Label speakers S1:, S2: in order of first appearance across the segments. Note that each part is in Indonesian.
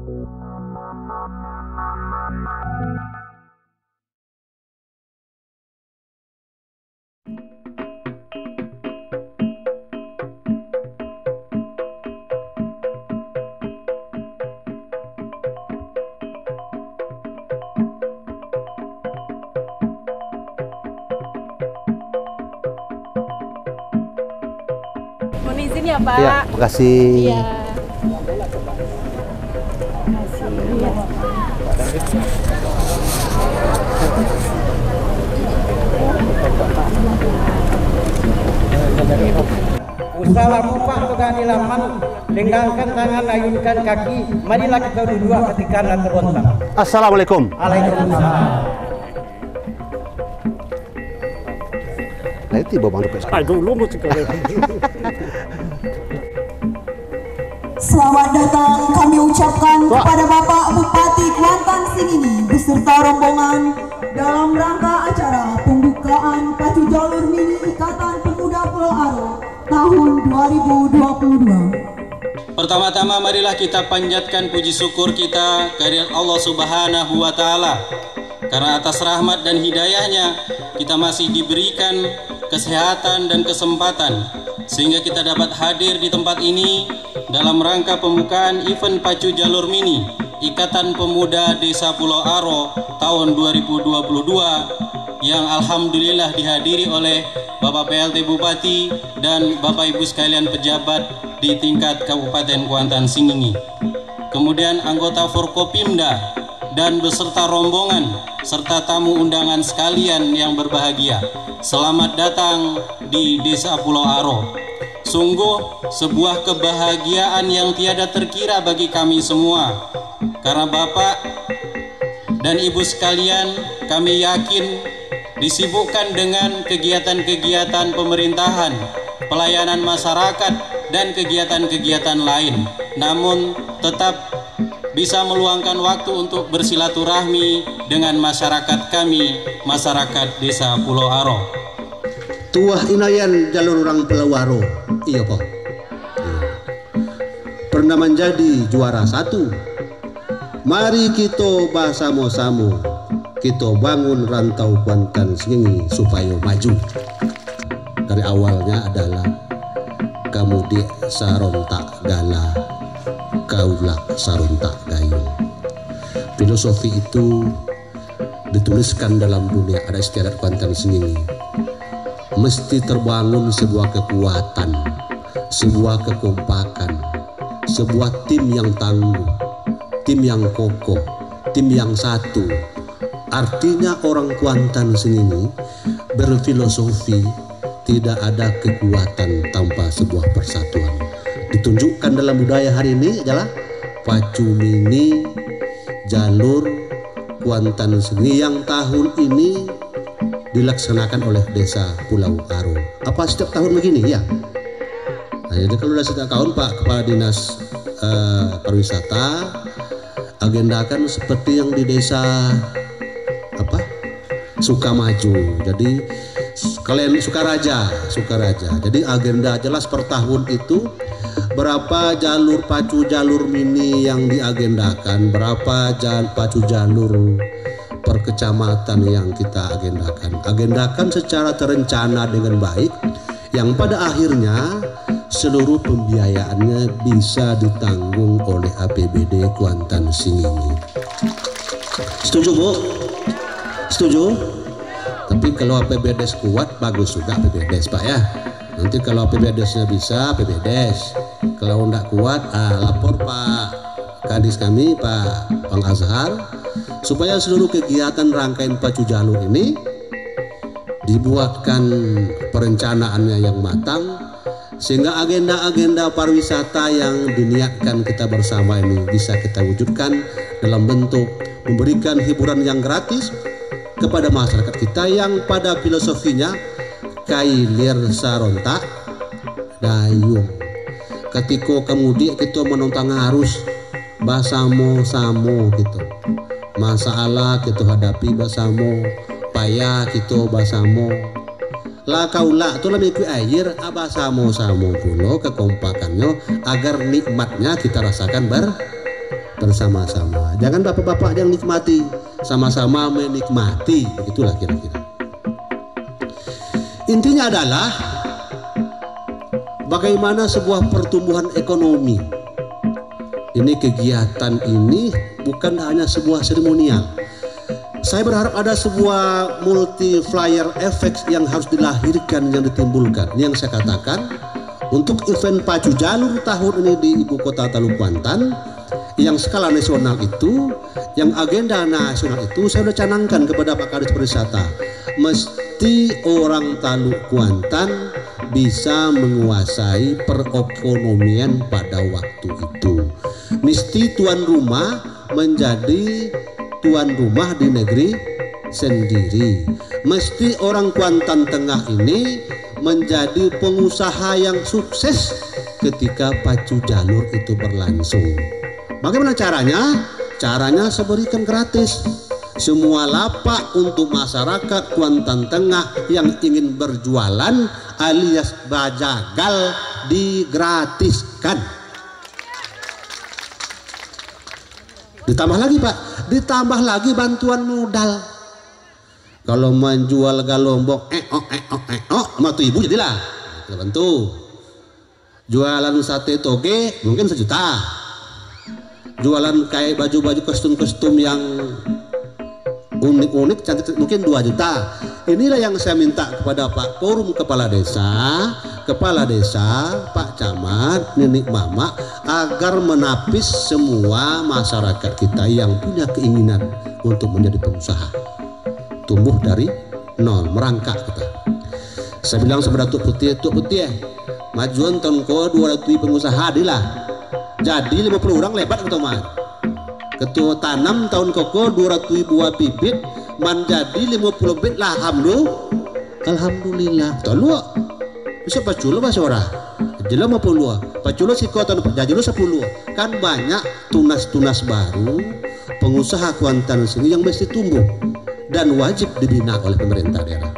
S1: Mohon izin ya Pak.
S2: Iya, makasih.
S1: Iya.
S3: Usahamu Pak sudah dilaman, lenggangkan tangan, ayunkan kaki, marilah kita berdua ketika anda terontak.
S2: Assalamualaikum.
S3: Waalaikumsalam.
S2: Nah, itu Bang Rupes.
S4: Selamat datang kami ucapkan kepada Bapak Bupati Kuantan Singini beserta rombongan dalam rangka acara pembukaan Pacu Jalur Mini Ikatan Pemuda Pulau Aro tahun 2022.
S5: Pertama-tama marilah kita panjatkan puji syukur kita kehadirat Allah Subhanahu wa Ta'ala, karena atas rahmat dan hidayahnya kita masih diberikan kesehatan dan kesempatan sehingga kita dapat hadir di tempat ini dalam rangka pembukaan event Pacu Jalur Mini Ikatan Pemuda Desa Pulau Aro tahun 2022 yang alhamdulillah dihadiri oleh Bapak PLT Bupati dan Bapak Ibu sekalian pejabat di tingkat Kabupaten Kuantan Singini. Kemudian anggota Forkopimda dan beserta rombongan serta tamu undangan sekalian yang berbahagia. Selamat datang di Desa Pulau Aro. Sungguh sebuah kebahagiaan yang tiada terkira bagi kami semua. Karena Bapak dan Ibu sekalian, kami yakin disibukkan dengan kegiatan-kegiatan pemerintahan, pelayanan masyarakat, dan kegiatan-kegiatan lain. Namun tetap bisa meluangkan waktu untuk bersilaturahmi dengan masyarakat kami, masyarakat Desa Pulau Aro.
S6: Tuah inayan jalur orang Pulau Aro, iya Pak. Pernah menjadi juara 1. Mari kita bersama-sama, kita bangun rantau Kuantan Singini supaya maju. Dari awalnya adalah kamu di sarontak gala, kaulah sarontak gayung. Filosofi itu dituliskan dalam dunia adat istiadat Kuantan Singini. Mesti terbangun sebuah kekuatan, sebuah kekompakan, sebuah tim yang tangguh, tim yang kokoh, tim yang satu. Artinya orang Kuantan Singini berfilosofi tidak ada kekuatan tanpa sebuah persatuan. Ditunjukkan dalam budaya hari ini adalah Pacu Mini Jalur Kuantan Singini yang tahun ini dilaksanakan oleh Desa Pulau Aro. Apa setiap tahun begini ya? Nah, jadi kalau sudah setiap tahun Pak Kepala Dinas Pariwisata agendakan seperti yang di desa apa Sukamaju. Jadi kalian Sukaraja. Jadi agenda jelas per tahun itu berapa jalur pacu jalur mini yang diagendakan, berapa pacu jalur per kecamatan yang kita agendakan secara terencana dengan baik, yang pada akhirnya seluruh pembiayaannya bisa ditanggung oleh APBD Kuantan Singini. Setuju Bu? Setuju? Tapi kalau APBDes kuat bagus juga APBDes Pak ya. Nanti kalau APBDesnya bisa APBDes, kalau enggak kuat lapor Pak Kadis kami Pak Bang Azhar, supaya seluruh kegiatan rangkaian pacu jalur ini dibuatkan perencanaannya yang matang, sehingga agenda-agenda pariwisata yang diniatkan kita bersama ini bisa kita wujudkan dalam bentuk memberikan hiburan yang gratis kepada masyarakat kita yang pada filosofinya kailir sarontak dayung. Ketika kemudian kita menentang arus basamo-samo gitu, masalah kita hadapi basamo, payah kita basamo, lah kaulah itu lebih ke air abasamo-samo pulo kekompakannya agar nikmatnya kita rasakan bersama-sama. Jangan bapak-bapak yang nikmati, sama-sama menikmati, begitulah kira-kira. Intinya adalah bagaimana sebuah pertumbuhan ekonomi. Ini kegiatan ini bukan hanya sebuah seremonial. Saya berharap ada sebuah multiplier effect yang harus dilahirkan, yang ditimbulkan. Ini yang saya katakan, untuk event Pacu Jalur tahun ini di Ibu Kota Taluk Kuantan, yang skala nasional itu, yang agenda nasional itu, saya sudah canangkan kepada Pak Kadis Pariwisata, mesti orang Taluk Kuantan bisa menguasai perekonomian pada waktu itu. Mesti tuan rumah menjadi tuan rumah di negeri sendiri. Mesti orang Kuantan Tengah ini menjadi pengusaha yang sukses ketika Pacu Jalur itu berlangsung. Bagaimana caranya? Caranya saya berikan gratis. Semua lapak untuk masyarakat Kuantan Tengah yang ingin berjualan alias bajagal digratiskan. Ditambah lagi Pak, ditambah lagi bantuan modal. Kalau menjual galombok matu ibu jadilah kita bantu. Jualan sate toge mungkin 1 juta. Jualan kayak baju-baju kostum-kostum yang unik-unik cantik mungkin 2 juta. Inilah yang saya minta kepada Pak Forum Kepala Desa, Pak Camat, Nenek Mama, agar menapis semua masyarakat kita yang punya keinginan untuk menjadi pengusaha. Tumbuh dari nol, merangkak kita. Saya bilang sebenarnya Tuk Putih majuan tahun ko 200 pengusaha adilah. Jadi 50 orang lebat ke teman. Ketua tanam tahun koko 200 buah bibit menjadi 50 bit lah. Alhamdulillah. Tolu bisa paculo bahasa orang. Jelas 50. Paculo si kota jadi 10. Kan banyak tunas-tunas baru pengusaha Kuantan sini yang mesti tumbuh dan wajib dibina oleh pemerintah daerah.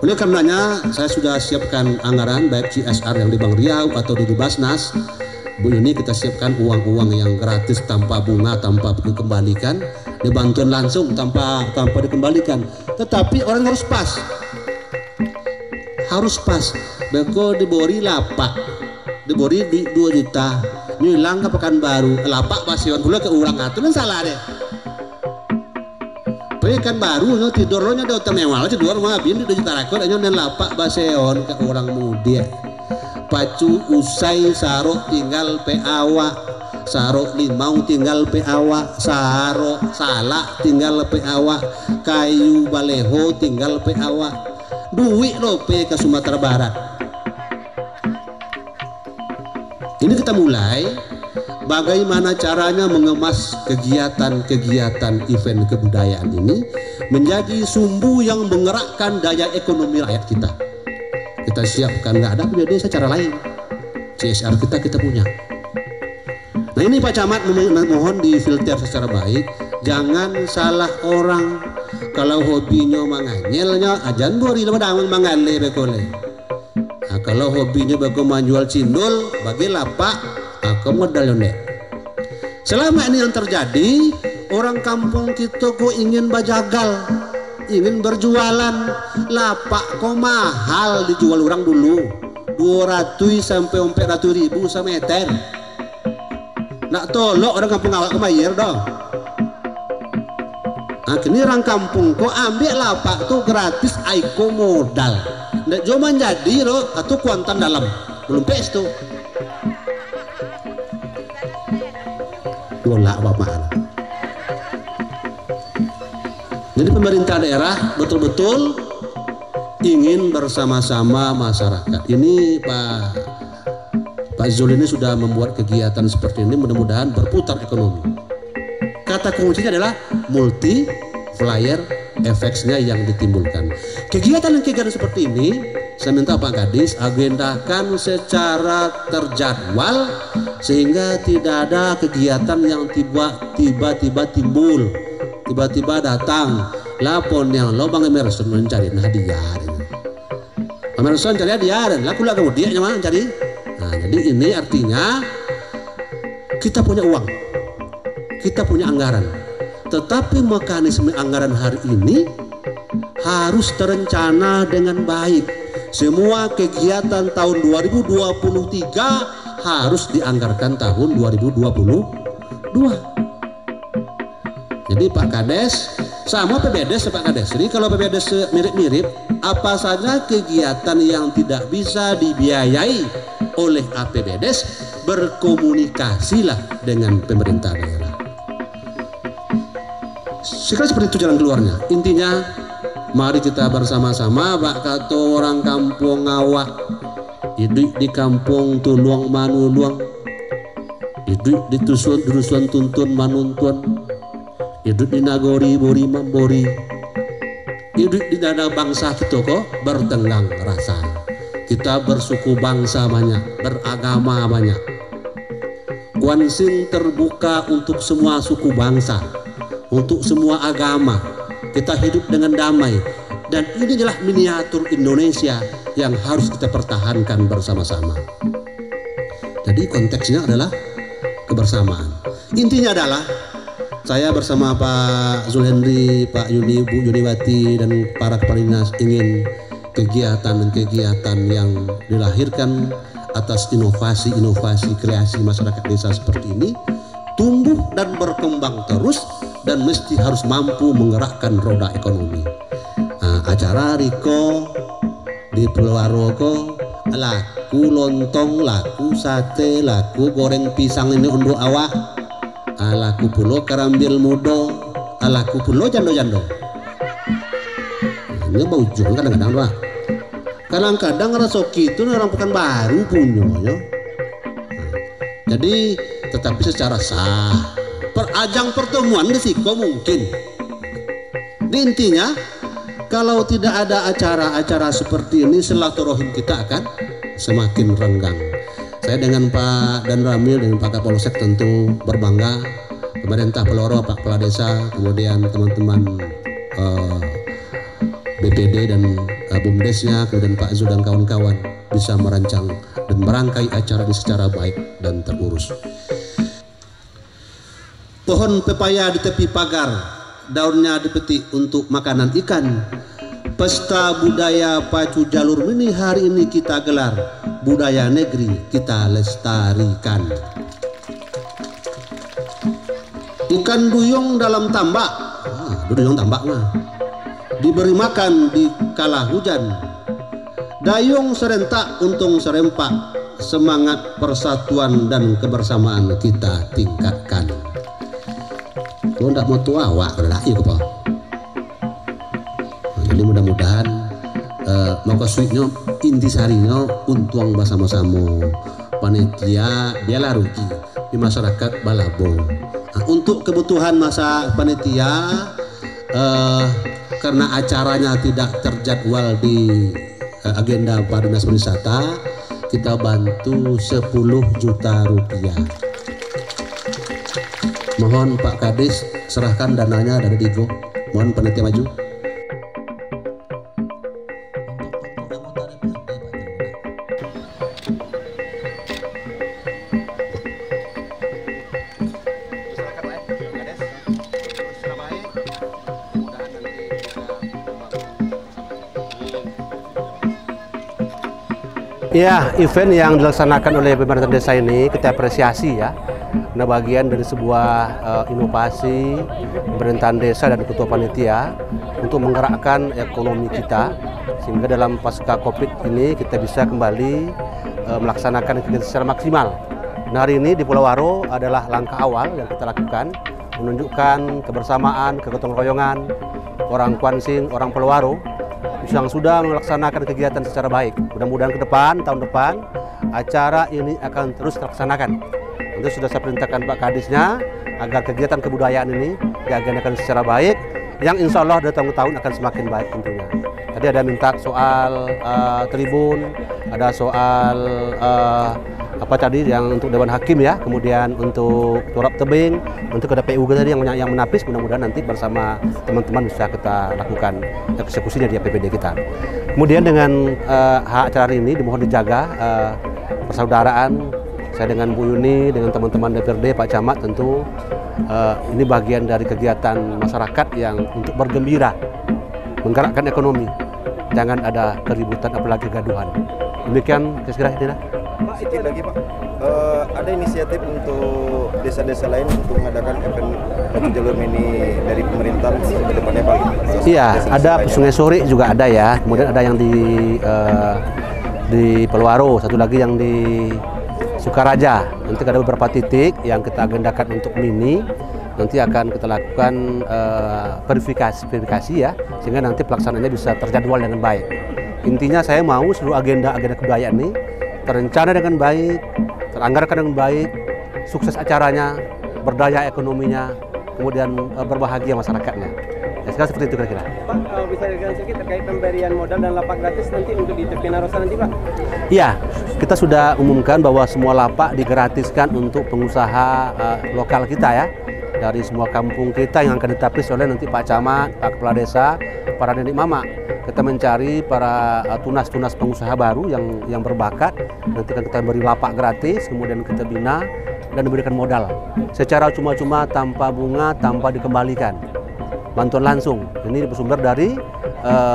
S6: Oleh karenanya saya sudah siapkan anggaran baik CSR yang di Bank Riau atau di Basnas. Bu Yuni, kita siapkan uang-uang yang gratis tanpa bunga, tanpa dikembalikan, dibantuan langsung tanpa dikembalikan. Tetapi orang harus pas. Beko dibori lapak, dibori 2 juta, nyilang ke Pekanbaru, lapak pasion pula ke urang atuh kan salah deh. Pekanbaru no tidur lo nya ada hotel mewah aja 2 rumah bin 2 juta rekor aja dan lapak baseon ke orang muda. Pacu usai sarok tinggal peawa, sarok limau tinggal peawa, sarok salak tinggal peawa, kayu baleho tinggal peawa, duit lope ke Sumatera Barat. Ini kita mulai bagaimana caranya mengemas kegiatan-kegiatan event kebudayaan ini menjadi sumbu yang menggerakkan daya ekonomi rakyat kita. Kita siapkan, nggak ada punya desa cara lain. CSR kita punya. Nah ini Pak Camat mohon difilter secara baik. Jangan salah orang. Kalau hobinya manganyelnya ajan bori lemah mangale bekole. Nah, kalau hobinya bago menjual cindol bagi lapak aku modal nek. Selama ini yang terjadi, orang kampung kita kok ingin bajagal, ingin berjualan, lapak kok mahal dijual orang dulu 200 sampai 400 ribu semeter. Nak tolok orang kampung awak kemayir dong. Akhirnya orang kampung kok ambil lapak tuh gratis aiko modal. Ndak cuma jadi loh atau Kuantan dalam belum pes tuh. Golak apa-apaan. Jadi pemerintah daerah betul-betul ingin bersama-sama masyarakat. Ini Pak Zul ini sudah membuat kegiatan seperti ini, mudah-mudahan berputar ekonomi. Kata kuncinya adalah multiplier efeknya yang ditimbulkan. Kegiatan-kegiatan seperti ini, saya minta Pak Kadis agendakan secara terjadwal sehingga tidak ada kegiatan yang tiba-tiba timbul. Tiba-tiba datang lapon yang lobang Emerson mencari hadiah. Emerson cari hadiah dan laku kemudian nyaman cari. Nah, jadi ini artinya kita punya uang. kita punya anggaran. Tetapi mekanisme anggaran hari ini harus terencana dengan baik. Semua kegiatan tahun 2023 harus dianggarkan tahun 2022. Jadi Pak Kades sama PBDes Pak Kades. Jadi kalau PBDes mirip-mirip, apa saja kegiatan yang tidak bisa dibiayai oleh APBDes, berkomunikasilah dengan pemerintah daerah. Sekali seperti itu jalan keluarnya. Intinya, mari kita bersama-sama bak kato orang kampung awak, hidup di kampung tuluang manuluang, hidup di dusun tuntun manuntun, hidup di nagori bori mambori, hidup di dada bangsa kita kok bertenggang rasa. Kita bersuku bangsa banyak, beragama banyak. Kuansing terbuka untuk semua suku bangsa, untuk semua agama. Kita hidup dengan damai, dan ini adalah miniatur Indonesia yang harus kita pertahankan bersama-sama. Jadi konteksnya adalah kebersamaan. Intinya adalah saya bersama Pak Zulhendri, Pak Yuni, Bu Yuniwati, dan para kepala dinas ingin kegiatan yang dilahirkan atas inovasi kreasi masyarakat desa seperti ini tumbuh dan berkembang terus, dan mesti harus mampu menggerakkan roda ekonomi. Acara Riko di Pulau Aroko, laku lontong, laku sate, laku goreng pisang ini untuk awak, laku pulo karambil mudo, laku pulo jando-jando. Ini bau ujung kadang-kadang Pak. Kadang-kadang rasoki itu orang Pekanbaru punya ya. Jadi tetapi secara sah ajang pertemuan risiko mungkin. Intinya kalau tidak ada acara-acara seperti ini, silaturahim kita akan semakin renggang. Saya dengan Pak Dan Ramil, dengan Pak Kapolsek tentu berbangga, pemerintah Peloro, Pak Kepala Desa, kemudian teman-teman BPD dan BUMDesnya, kemudian Pak Zul dan kawan-kawan bisa merancang dan merangkai acara ini secara baik dan terurus. Pohon pepaya di tepi pagar, daunnya dipetik untuk makanan ikan. Pesta budaya Pacu Jalur Mini hari ini kita gelar, budaya negeri kita lestarikan. Ikan duyung dalam tambak, duyung tambak mah, diberi makan di kala hujan. Dayung serentak untung serempak, semangat persatuan dan kebersamaan kita tingkatkan. Kalau tidak mau tua awak adalah iya kepala. Jadi mudah-mudahan maka suitnya intisarinya untuang bersama-sama panitia biarlah rugi di masyarakat balabo. Untuk kebutuhan masa panitia karena acaranya tidak terjadwal di agenda Pak Dinas Pariwisata, kita bantu 10 juta rupiah. Mohon Pak Kadis serahkan dananya dari Digo. Mohon panitia maju.
S1: Ya, event yang dilaksanakan oleh pemerintah desa ini kita apresiasi ya. Nah, bagian dari sebuah inovasi pemerintahan desa dan ketua panitia untuk menggerakkan ekonomi kita, sehingga dalam pasca Covid ini kita bisa kembali melaksanakan kegiatan secara maksimal. Nah, hari ini di Pulau Waro adalah langkah awal yang kita lakukan, menunjukkan kebersamaan, kegotong royongan orang Kuansing, orang Pulau Waro yang sudah melaksanakan kegiatan secara baik. Mudah-mudahan ke depan, tahun depan, acara ini akan terus terlaksanakan. Tentu sudah saya perintahkan Pak Kadisnya agar kegiatan kebudayaan ini diagendakan secara baik, yang insya Allah dari tahun ke tahun akan semakin baik tentunya. Tadi ada minta soal tribun, ada soal apa tadi yang untuk Dewan Hakim ya, kemudian untuk turap tebing, untuk ada PU tadi yang menapis. Mudah-mudahan nanti bersama teman-teman bisa kita lakukan eksekusinya di APBD kita. Kemudian dengan acara ini dimohon dijaga persaudaraan, Saya dengan Bu Yuni, dengan teman-teman DPRD, Pak Camat tentu ini bagian dari kegiatan masyarakat yang untuk bergembira, menggerakkan ekonomi. Jangan ada keributan apalagi gaduhan. Demikian kira-kira tidak?
S2: Pak, sedikit lagi Pak, ada inisiatif untuk desa-desa lain untuk mengadakan event pacu jalur mini dari pemerintah ke depannya Pak?
S1: Iya, ada Sungai Sore juga ada ya, kemudian ada yang di Pelwaro, satu lagi yang di Sukaraja. Nanti ada beberapa titik yang kita agendakan untuk mini, nanti akan kita lakukan verifikasi ya, sehingga nanti pelaksanaannya bisa terjadwal dengan baik. Intinya saya mau seluruh agenda kebudayaan ini terencana dengan baik, teranggarkan dengan baik, sukses acaranya, berdaya ekonominya, kemudian berbahagia masyarakatnya. Ya, sekarang seperti itu kira-kira.
S3: Pak, bisa dikatakan sedikit terkait pemberian modal dan lapak gratis nanti untuk di Tepi Narosa nanti Pak?
S1: Iya, kita sudah umumkan bahwa semua lapak digratiskan untuk pengusaha lokal kita ya. Dari semua kampung kita yang akan ditapis oleh nanti Pak Camat, Pak Kepala Desa, para nenek mama. Kita mencari para tunas-tunas pengusaha baru yang berbakat. Nanti akan kita beri lapak gratis, kemudian kita bina dan diberikan modal. Secara cuma-cuma, tanpa bunga, tanpa dikembalikan. Bantuan langsung. Ini bersumber dari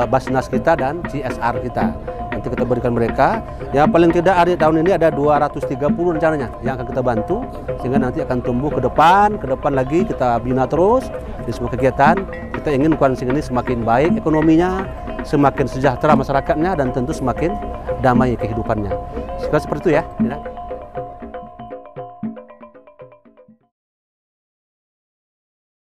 S1: Basnas kita dan CSR kita. Nanti kita berikan mereka. Ya paling tidak tahun ini ada 230 rencananya yang akan kita bantu. Sehingga nanti akan tumbuh ke depan lagi kita bina terus di semua kegiatan. Kita ingin Kuansing ini semakin baik ekonominya, semakin sejahtera masyarakatnya, dan tentu semakin damai kehidupannya. Seperti itu ya.